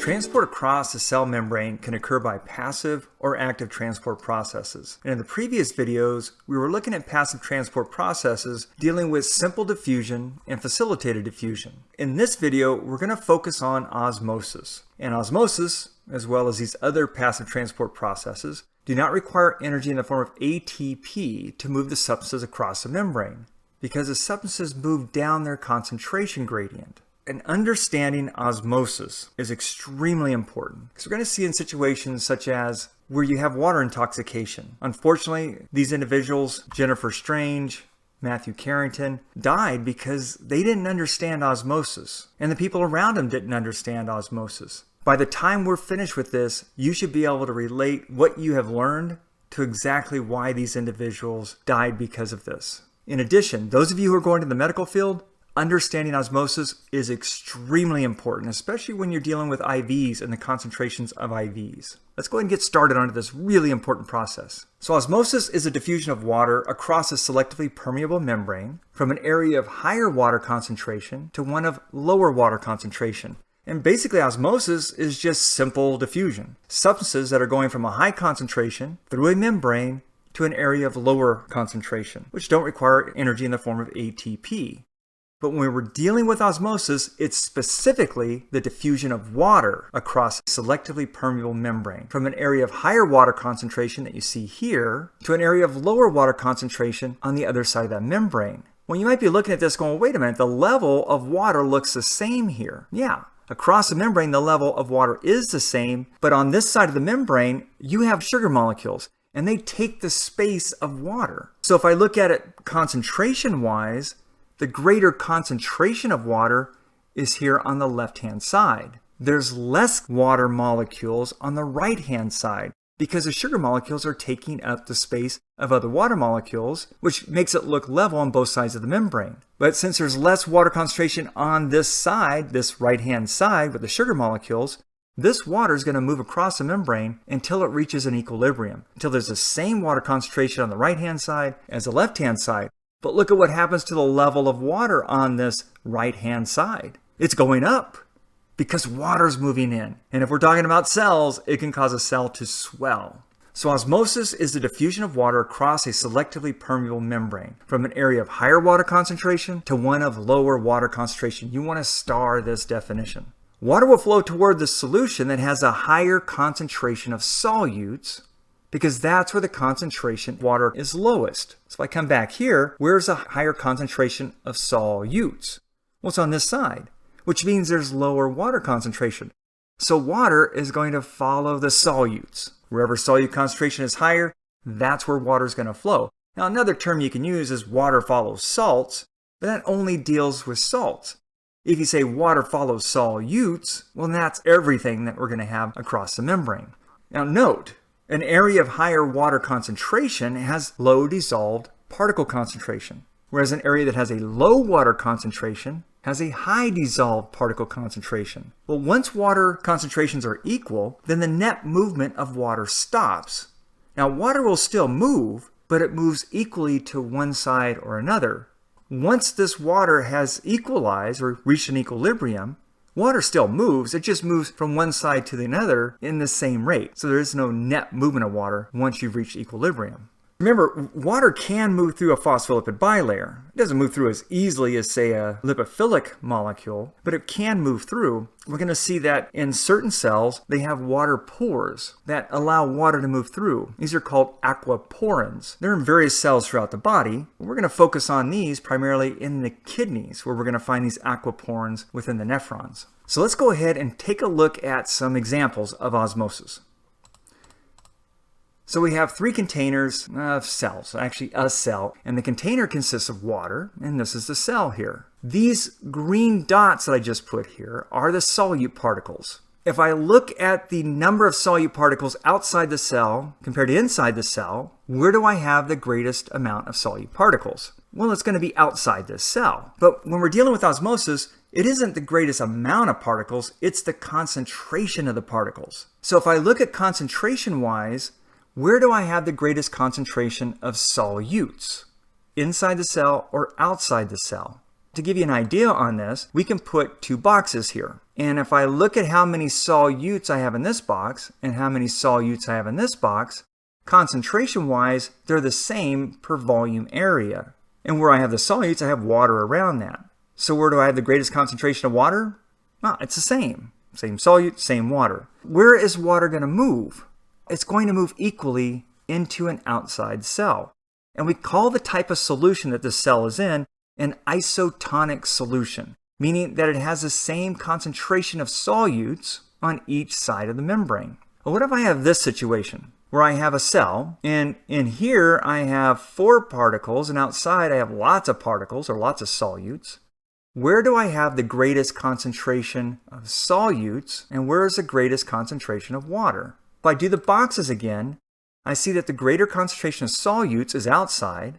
Transport across the cell membrane can occur by passive or active transport processes. And in the previous videos, we were looking at passive transport processes dealing with simple diffusion and facilitated diffusion. In this video, we're going to focus on osmosis. And osmosis, as well as these other passive transport processes, do not require energy in the form of ATP to move the substances across the membrane, because the substances move down their concentration gradient. And understanding osmosis is extremely important, because we're going to see in situations such as where you have water intoxication. Unfortunately, these individuals, Jennifer Strange, Matthew Carrington, died because they didn't understand osmosis, and the people around them didn't understand osmosis. By the time we're finished with this, you should be able to relate what you have learned to exactly why these individuals died because of this. In addition, those of you who are going to the medical field, understanding osmosis is extremely important, especially when you're dealing with IVs and the concentrations of IVs. Let's go ahead and get started on this really important process. So osmosis is a diffusion of water across a selectively permeable membrane from an area of higher water concentration to one of lower water concentration. And basically osmosis is just simple diffusion. Substances that are going from a high concentration through a membrane to an area of lower concentration, which don't require energy in the form of ATP. But when we're dealing with osmosis, it's specifically the diffusion of water across a selectively permeable membrane from an area of higher water concentration that you see here to an area of lower water concentration on the other side of that membrane. Well, you might be looking at this going, wait a minute, the level of water looks the same here. Yeah, across the membrane, the level of water is the same, but on this side of the membrane, you have sugar molecules, and they take the space of water. So if I look at it concentration-wise, the greater concentration of water is here on the left-hand side. There's less water molecules on the right-hand side because the sugar molecules are taking up the space of other water molecules, which makes it look level on both sides of the membrane. But since there's less water concentration on this side, this right-hand side with the sugar molecules, this water is going to move across the membrane until it reaches an equilibrium, until there's the same water concentration on the right-hand side as the left-hand side. But look at what happens to the level of water on this right-hand side. It's going up because water's moving in. And if we're talking about cells, it can cause a cell to swell. So osmosis is the diffusion of water across a selectively permeable membrane from an area of higher water concentration to one of lower water concentration. You want to star this definition. Water will flow toward the solution that has a higher concentration of solutes, because that's where the concentration of water is lowest. So if I come back here, where's a higher concentration of solutes? Well, it's on this side, which means there's lower water concentration. So water is going to follow the solutes. Wherever solute concentration is higher, that's where water is going to flow. Now, another term you can use is water follows salts, but that only deals with salts. If you say water follows solutes, well, that's everything that we're going to have across the membrane. Now, note, an area of higher water concentration has low dissolved particle concentration, whereas an area that has a low water concentration has a high dissolved particle concentration. Well, once water concentrations are equal, then the net movement of water stops. Now, water will still move, but it moves equally to one side or another. Once this water has equalized or reached an equilibrium, water still moves, it just moves from one side to the other in the same rate. So there is no net movement of water once you've reached equilibrium. Remember, water can move through a phospholipid bilayer. It doesn't move through as easily as, say, a lipophilic molecule, but it can move through. We're going to see that in certain cells, they have water pores that allow water to move through. These are called aquaporins. They're in various cells throughout the body. We're going to focus on these primarily in the kidneys, where we're going to find these aquaporins within the nephrons. So let's go ahead and take a look at some examples of osmosis. So we have three containers of cells, actually a cell, and the container consists of water, and this is the cell here. These green dots that I just put here are the solute particles. If I look at the number of solute particles outside the cell compared to inside the cell, where do I have the greatest amount of solute particles? Well, it's going to be outside this cell. But when we're dealing with osmosis, it isn't the greatest amount of particles, it's the concentration of the particles. So if I look at concentration-wise, where do I have the greatest concentration of solutes? Inside the cell or outside the cell? To give you an idea on this, we can put two boxes here. And if I look at how many solutes I have in this box and how many solutes I have in this box, concentration-wise, they're the same per volume area. And where I have the solutes, I have water around that. So where do I have the greatest concentration of water? Well, it's the same. Same solute, same water. Where is water going to move? It's going to move equally into an outside cell. And we call the type of solution that the cell is in an isotonic solution, meaning that it has the same concentration of solutes on each side of the membrane. Well, what if I have this situation where I have a cell, and in here I have 4 particles, and outside I have lots of particles or lots of solutes? Where do I have the greatest concentration of solutes, and where is the greatest concentration of water? If I do the boxes again, I see that the greater concentration of solutes is outside,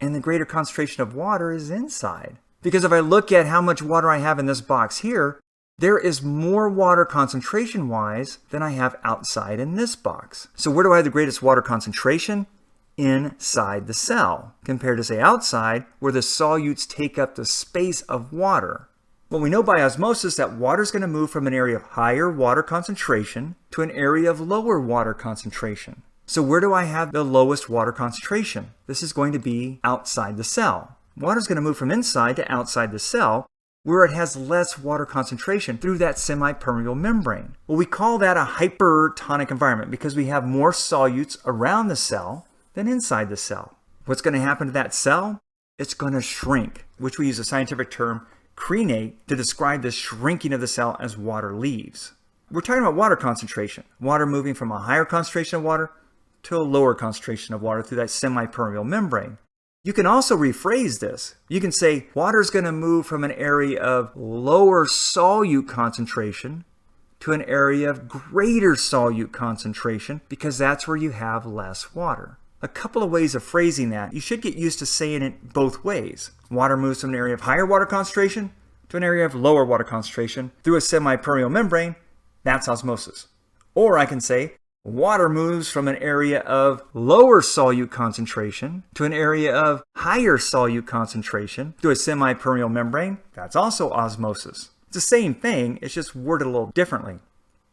and the greater concentration of water is inside. Because if I look at how much water I have in this box here, there is more water concentration-wise than I have outside in this box. So where do I have the greatest water concentration? Inside the cell, compared to, say, outside, where the solutes take up the space of water. Well, we know by osmosis that water is going to move from an area of higher water concentration to an area of lower water concentration. So where do I have the lowest water concentration? This is going to be outside the cell. Water is going to move from inside to outside the cell, where it has less water concentration through that semi-permeable membrane. Well, we call that a hypertonic environment because we have more solutes around the cell than inside the cell. What's going to happen to that cell? It's going to shrink, which we use a scientific term, crenate, to describe the shrinking of the cell as water leaves. We're talking about water concentration. Water moving from a higher concentration of water to a lower concentration of water through that semi-permeable membrane. You can also rephrase this. You can say water is going to move from an area of lower solute concentration to an area of greater solute concentration because that's where you have less water. A couple of ways of phrasing that. You should get used to saying it both ways. Water moves from an area of higher water concentration to an area of lower water concentration through a semi-permeable membrane. That's osmosis. Or I can say water moves from an area of lower solute concentration to an area of higher solute concentration through a semi-permeable membrane. That's also osmosis. It's the same thing, it's just worded a little differently.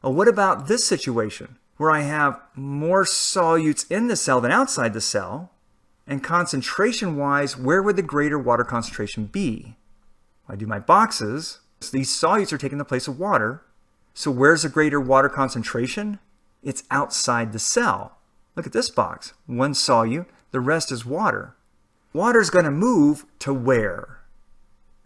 Well, what about this situation where I have more solutes in the cell than outside the cell? And concentration-wise, where would the greater water concentration be? I do my boxes. So these solutes are taking the place of water. So where's the greater water concentration? It's outside the cell. Look at this box. 1 solute, the rest is water. Water is going to move to where?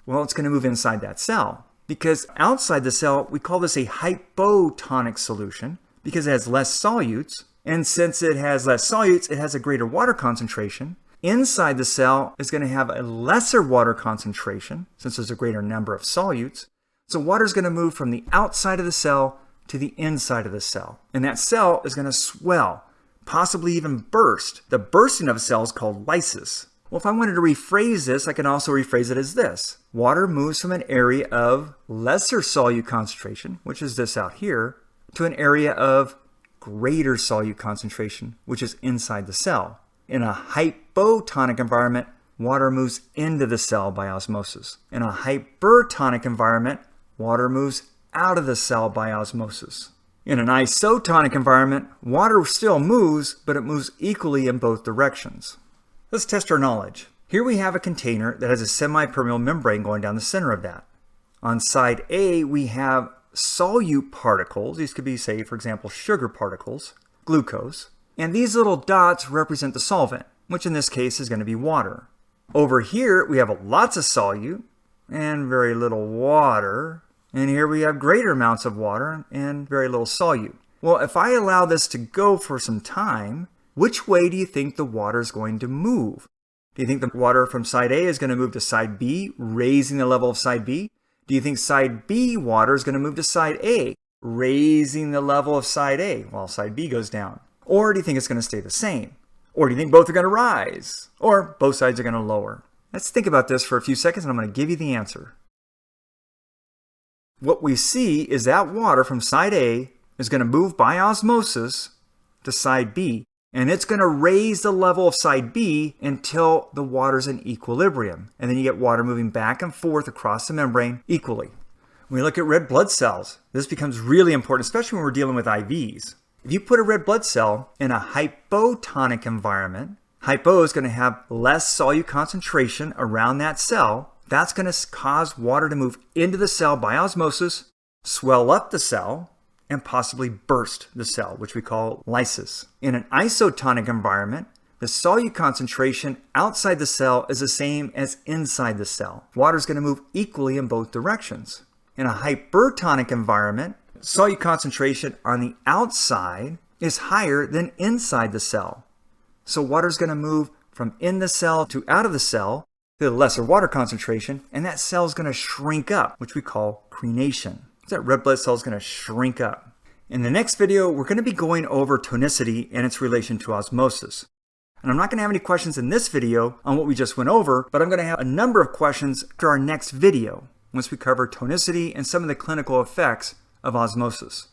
Well, it's going to move inside that cell. Because outside the cell, we call this a hypotonic solution because it has less solutes. And since it has less solutes, it has a greater water concentration. Inside the cell is going to have a lesser water concentration since there's a greater number of solutes. So water is going to move from the outside of the cell to the inside of the cell. And that cell is going to swell, possibly even burst. The bursting of a cell is called lysis. Well, if I wanted to rephrase this, I can also rephrase it as this. Water moves from an area of lesser solute concentration, which is this out here, to an area of greater solute concentration, which is inside the cell. In a hypotonic environment, water moves into the cell by osmosis. In a hypertonic environment, water moves out of the cell by osmosis. In an isotonic environment, water still moves, but it moves equally in both directions. Let's test our knowledge. Here we have a container that has a semi-permeable membrane going down the center of that. On side A, we have solute particles. These could be, say, for example, sugar particles, glucose. And these little dots represent the solvent, which in this case is going to be water. Over here, we have lots of solute and very little water. And here we have greater amounts of water and very little solute. Well, if I allow this to go for some time, which way do you think the water is going to move? Do you think the water from side A is going to move to side B, raising the level of side B? Do you think side B water is going to move to side A, raising the level of side A while side B goes down? Or do you think it's going to stay the same? Or do you think both are going to rise? Or both sides are going to lower? Let's think about this for a few seconds and I'm going to give you the answer. What we see is that water from side A is going to move by osmosis to side B, And it's going to raise the level of side B until the water's in equilibrium. And then you get water moving back and forth across the membrane equally. When we look at red blood cells, this becomes really important, especially when we're dealing with IVs. If you put a red blood cell in a hypotonic environment, hypo is going to have less solute concentration around that cell. That's going to cause water to move into the cell by osmosis, swell up the cell, and possibly burst the cell, which we call lysis. In an isotonic environment, the solute concentration outside the cell is the same as inside the cell. Water is going to move equally in both directions. In a hypertonic environment, solute concentration on the outside is higher than inside the cell. So water is going to move from in the cell to out of the cell to the lesser water concentration, and that cell is going to shrink up, which we call crenation. So that red blood cell is going to shrink up. In the next video, we're going to be going over tonicity and its relation to osmosis. And I'm not going to have any questions in this video on what we just went over, but I'm going to have a number of questions for our next video once we cover tonicity and some of the clinical effects of osmosis.